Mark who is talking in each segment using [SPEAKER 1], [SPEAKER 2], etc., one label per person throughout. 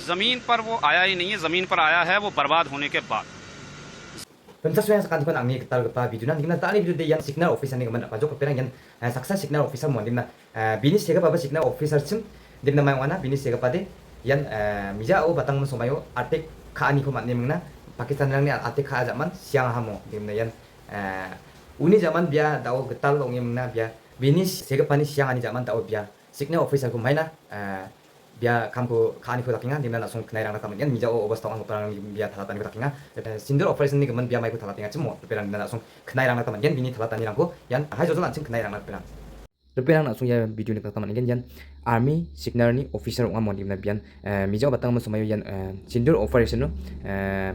[SPEAKER 1] ज़मीन पर वो आया ही नहीं है, ज़मीन पर आया है वो बर्बाद होने के बाद।
[SPEAKER 2] Pentas yang sekarang angni ketal kepa video nanti kita tali video yang signal officer ni kemen apa jok keperang yang saksa signal officer mau dimna bini sega baba signal officer sim dimna mai wana bini sega pade yang mija o batang mo somayo atik ka ani ko matne mengna Pakistan nang ni atik ka zaman siang hamo dimna yang uni zaman bia dao getal ong mengna bia bini sega pani siang ani zaman dao bia signal officer ko maina bia kampu kani ko takinga dimna langsung kenai rang taman yan mija o obas tawang perang bia thalatan ko takinga sindur operation ni kemen bia mai ko thalatinga cemo perang dimna langsung kenai rang taman yan bini thalatan ni rangko yan hai jojon langsung kenai rang perang perang langsung ya video ni taman yan army signal ni officer ong amon dimna bian mija batang mo sumayo yan sindur operation no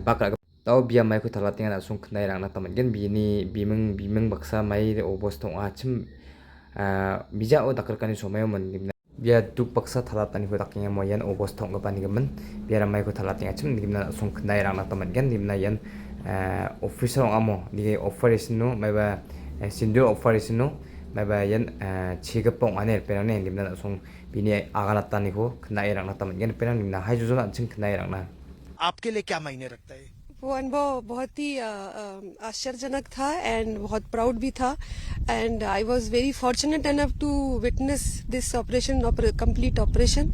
[SPEAKER 2] bakra tau bia mai ko thalatinga langsung kenai rang taman yan bini bimeng baksa mai obos tong achim mija o dakarkani sumayo mon dimna bia duk paksa thalatani ko takinga mo yan obos thong ga pani gaman bia ramai ko thalatinga chim nimna song knai rang na taman gan nimna yan officer amo ni operation no maiba sindur operation no maiba yan chigapong ane perane nimna song bini agala tani ko knai rang na taman gan perang nimna haijuzona chim knai rang na
[SPEAKER 3] आपके लिए क्या मायने रखता है?
[SPEAKER 4] वो अनुभव बहुत ही आश्चर्यजनक था एंड बहुत प्राउड भी था and I was very fortunate enough to witness this operation complete operation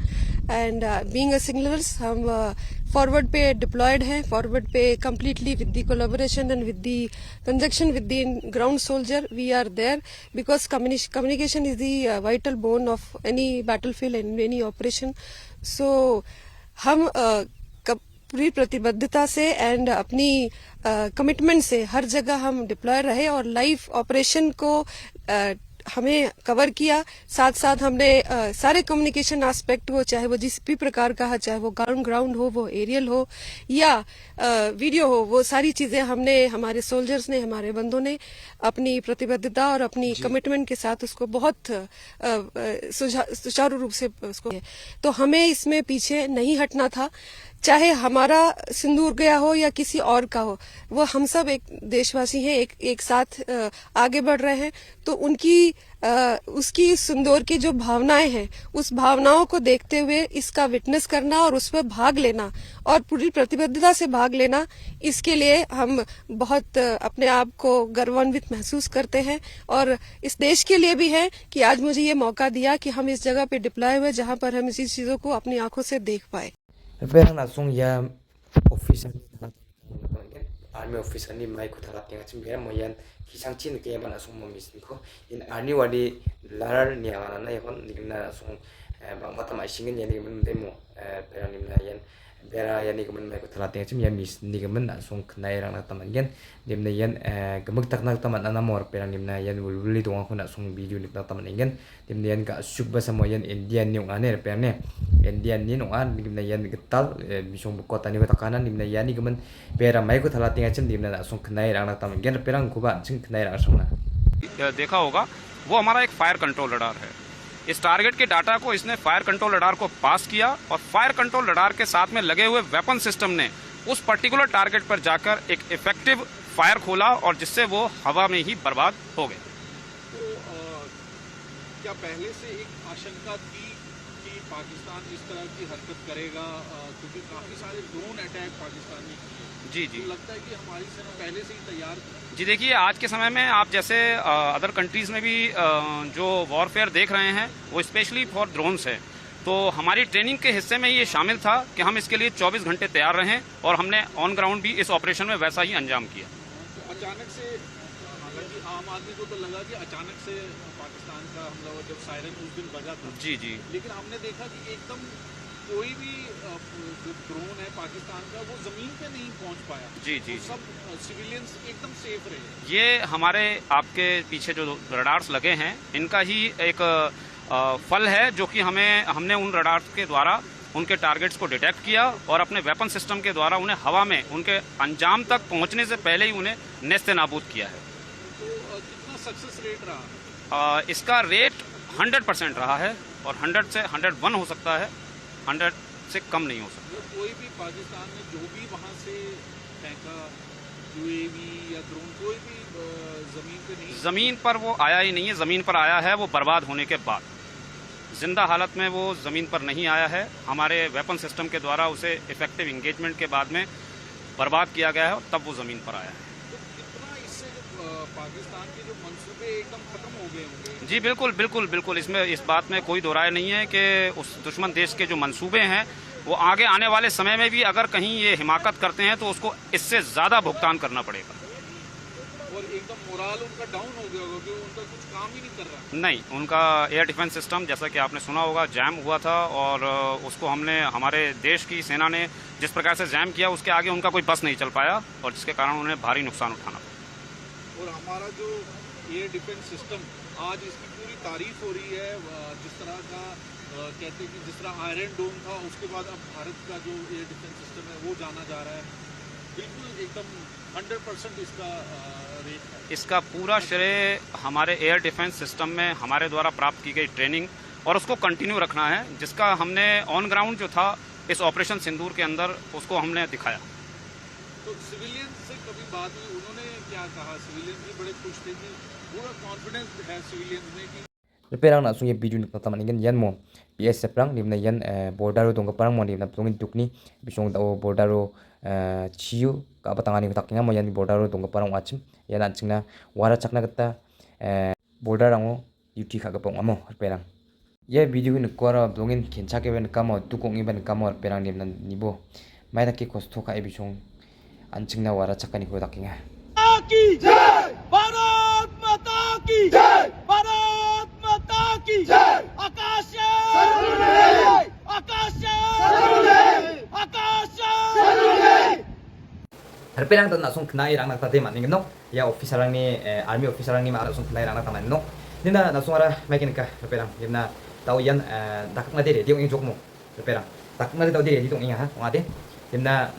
[SPEAKER 4] and being a signallers हम फॉरवर्ड पे डिप्लॉयड हैं फॉरवर्ड पे completely with the collaboration and with the conjunction with the ground soldier we are there because communication is the vital bone of any battlefield and any operation so हम पूरी प्रतिबद्धता से and अपनी commitment से हर जगह हम deploy रहे और लाइव ऑपरेशन को हमें कवर किया साथ साथ हमने सारे कम्युनिकेशन एस्पेक्ट हो चाहे वो जिस भी प्रकार का है चाहे वो ग्राउंड हो वो एरियल हो या वीडियो हो वो सारी चीजें हमने हमारे सोल्जर्स ने हमारे बंदों ने अपनी प्रतिबद्धता और अपनी कमिटमेंट के साथ उसको बहुत सुचारू रूप से उसको तो हमें इसमें पीछे नहीं हटना था चाहे हमारा सिंदूर गया हो या किसी और का हो वो हम सब एक देशवासी हैं एक साथ आगे बढ़ रहे हैं तो उनकी उसकी सिंदूर की जो भावनाएं हैं उस भावनाओं को देखते हुए इसका विटनेस करना और उस पर भाग लेना और पूरी प्रतिबद्धता से भाग लेना इसके लिए हम बहुत अपने आप को गर्वान्वित महसूस करते हैं और इस देश के लिए भी है कि आज मुझे ये मौका दिया कि हम इस जगह पे डिप्लॉय हुए जहां पर हम इसी चीजों को अपनी आंखों से देख पाए
[SPEAKER 2] perang langsung ya officer army officer ni mai ko thalatinga chim bia mo yan kisang chin ke ban asung mo misin ko in army wadi larar ni ana na yakon digna asung bang mata mai singin yani men demo perang ni na yan bera yani kemen mai ko thalatinga chim ya mis ni kemen asung knai rang na taman yan demna yan gemuk tak nak taman ana mor perang ni na yan wuli dong ko na asung video ni taman yan demna yan ka suk ba samo yan indian ni ane perang ne indian ni no an dimna yan getal bisong kota ni kota kanan dimna yani kemen bera mai ko thalatinga chim dimna asung knai rang na taman yan perang ko ba chim knai rang asung na
[SPEAKER 1] देखा होगा वो हमारा एक fire control radar है। इस target के data को इसने फायर कंट्रोल रडार को पास किया और फायर कंट्रोल रडार के साथ में लगे हुए वेपन सिस्टम ने उस पर्टिकुलर टारगेट पर जाकर एक इफेक्टिव फायर खोला और जिससे वो हवा में ही बर्बाद हो गए।
[SPEAKER 5] तो क्या पहले से एक आशंका थी कि पाकिस्तान इस तरह की हरकत करेगा क्योंकि काफ़ी सारे ड्रोन अटैक पाकिस्तान ने किए?
[SPEAKER 1] जी जी,
[SPEAKER 5] तो लगता है कि हमारी सेना पहले से ही तैयार थी।
[SPEAKER 1] जी देखिए, आज के समय में आप जैसे अदर कंट्रीज़ में भी जो वॉरफेयर देख रहे हैं वो स्पेशली फॉर ड्रोन्स है, तो हमारी ट्रेनिंग के हिस्से में ये शामिल था कि हम इसके लिए 24 घंटे तैयार रहें और हमने ऑन ग्राउंड भी इस ऑपरेशन में वैसा ही अंजाम किया।
[SPEAKER 5] तो अचानक से हालांकि आम आदमी को तो लगा कि अचानक से पाकिस्तान का हमला जब सायरन उस दिन बजा था,
[SPEAKER 1] जी जी,
[SPEAKER 5] लेकिन हमने देखा कि एकदम कोई भी जो ड्रोन है पाकिस्तान का वो जमीन पे नहीं पहुंच पाया।
[SPEAKER 1] जी जी,
[SPEAKER 5] तो सब सिविलियंस एकदम सेफ रहे।
[SPEAKER 1] ये हमारे आपके पीछे जो रडार्स लगे हैं इनका ही एक फल है जो कि हमने उन रडार्स के द्वारा उनके टारगेट्स को डिटेक्ट किया और अपने वेपन सिस्टम के द्वारा उन्हें हवा में उनके अंजाम तक पहुंचने से पहले ही उन्हें नेस्ते नाबूद किया है।
[SPEAKER 5] तो कितना सक्सेस रेट रहा?
[SPEAKER 1] इसका रेट 100% रहा है और 100 से 101 हो सकता है, 100 से कम नहीं हो सकता।
[SPEAKER 5] कोई भी पाकिस्तान ने जो भी वहाँ से फेंका यूएवी या ड्रोन कोई भी ज़मीन पे नहीं,
[SPEAKER 1] ज़मीन पर वो आया ही नहीं है, ज़मीन पर आया है वो बर्बाद होने के बाद। जिंदा हालत में वो ज़मीन पर नहीं आया है। हमारे वेपन सिस्टम के द्वारा उसे इफेक्टिव इंगेजमेंट के बाद में बर्बाद किया गया है और तब वो ज़मीन पर आया है।
[SPEAKER 5] तो कितना इससे जो पाकिस्तान के जो मंसूबे एकदम खत्म हो गए होंगे?
[SPEAKER 1] जी बिल्कुल बिल्कुल बिल्कुल, इसमें इस बात में कोई दो राय नहीं है कि उस दुश्मन देश के जो मंसूबे हैं वो आगे आने वाले समय में भी अगर कहीं ये हिमाकत करते हैं तो उसको इससे ज़्यादा भुगतान करना पड़ेगा।
[SPEAKER 5] और एकदम मोराल उनका डाउन हो गया होगा क्योंकि उनका कुछ काम ही नहीं कर रहा।
[SPEAKER 1] नहीं, उनका एयर डिफेंस सिस्टम जैसा कि आपने सुना होगा जैम हुआ था और उसको हमने हमारे देश की सेना ने जिस प्रकार से जैम किया उसके आगे उनका कोई बस नहीं चल पाया और जिसके कारण उन्हें भारी नुकसान उठाना पड़ा।
[SPEAKER 5] और हमारा जो एयर डिफेंस सिस्टम आज इसकी पूरी तारीफ हो रही है, जिस तरह का कहते हैं कि जिस तरह आयरन डोम था उसके बाद अब भारत का जो एयर डिफेंस सिस्टम है वो जाना जा रहा है। बिल्कुल एकदम 100% इसका रेट है।
[SPEAKER 1] इसका पूरा श्रेय हमारे एयर डिफेंस सिस्टम में हमारे द्वारा प्राप्त की गई ट्रेनिंग और उसको कंटिन्यू रखना है, जिसका हमने ऑन ग्राउंड जो था इस ऑपरेशन सिंदूर के अंदर उसको हमने दिखाया।
[SPEAKER 5] तो सिविलियन से कभी बात हुई, उन्होंने क्या कहा? सिविलियन भी बड़े खुश थे कि पूरा कॉन्फिडेंस है सिविलियन में कि
[SPEAKER 2] Perang nak sungai bidu nak taman ingin yan mo BS perang di mana yan bordaro tong perang mo di mana tongin tukni bisong tao bordaro ciu ka batangani tak nga mo yan bordaro tong perang wachim yan ancingna wara chakna kata bordarango yuti ka pong amo perang ye bidu ni kwara tongin kenchake ben kamo tukong iban kamo perang di mana nibo mai tak ki kosto ka bisong ancingna wara chakani ko tak nga
[SPEAKER 3] की जय, भारत माता की जय, भारत माता की जय, Akash Akash Akash
[SPEAKER 2] Perang tu nak sung kenai rang nak tadi mana no ya officer rang ni army officer rang ni mak sung kenai rang nak taman no nina nak sung ara makin ka perang nina tahu yan dak nak diri dia ingin jok mo perang dak nak tahu diri dia ingin ha ngade nina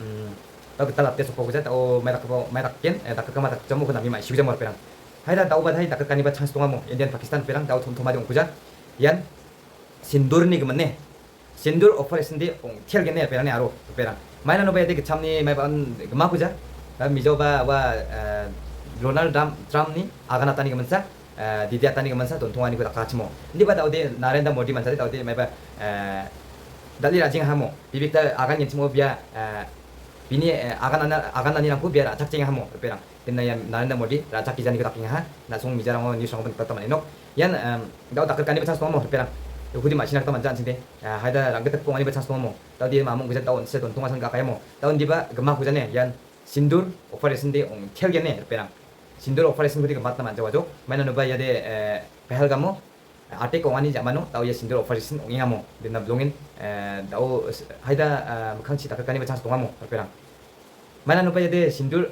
[SPEAKER 2] tahu kita latih sok fokus tahu merak ken dak ka matak jamu kena mi mai siu jamu perang hai dah tahu badai dak ka ni ba chance tunga mo Indian Pakistan perang tahu thum thuma jong kuja yan sindur ni gemane sindur operation di tiel gene perang ni aro perang Mainan no bayade kecam ni mai ban gemah kuja mijoba wa Donald Trump ni agan atani kemensa di dia atani kemensa tontongan ni ko takachmo ndi ba taude Narendra Modi man tadi taude mai ba dali rajing hamo bibikta agan yenchmo bia bini agan ani rangku biar acak ceng hamo perang tinna yan Narendra Modi rajak kijani ko taking ha na sung mijarang ni song ban taman enok yan daw takar kani bachas mo perang Hudi macam nak taman sini, ada rangka tepung ani bacaan semua mo. Tahu dia mamung kita tahu se tontongan sang kakak mo. Tahu dia ba gemah kuja ne, yan sindur operation de ong tiel ne perang. Sindur operation kudi gemah taman jawa jo. Mana nuba ya de pehal kamu, ate ko ani zaman no. Tahu ya sindur operation ong ingamo. Dia nak belongin tahu ada mukang cita kakak ni bacaan semua mo perang. Mana nuba ya de sindur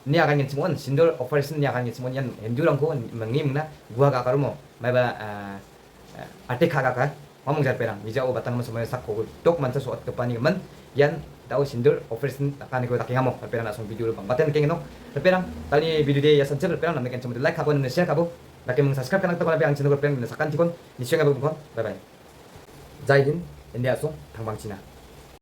[SPEAKER 2] ni akan yang semua, sindur operation ni akan yang semua yan hindur angko mengim na gua kakak mo. Mai ba ate khaga ka mamung jar perang bija o batang masuk sak ko tok man so at kapani man yan daw sindur operation takani ko takinga mo perang asong video bang baten keng no perang tali video de ya sancer perang namen kan like kabon ne share kabo laki mung subscribe kan ta bang channel ko perang ne sakan tikon nisyo nga bang bye bye jai hind india asong thangbang china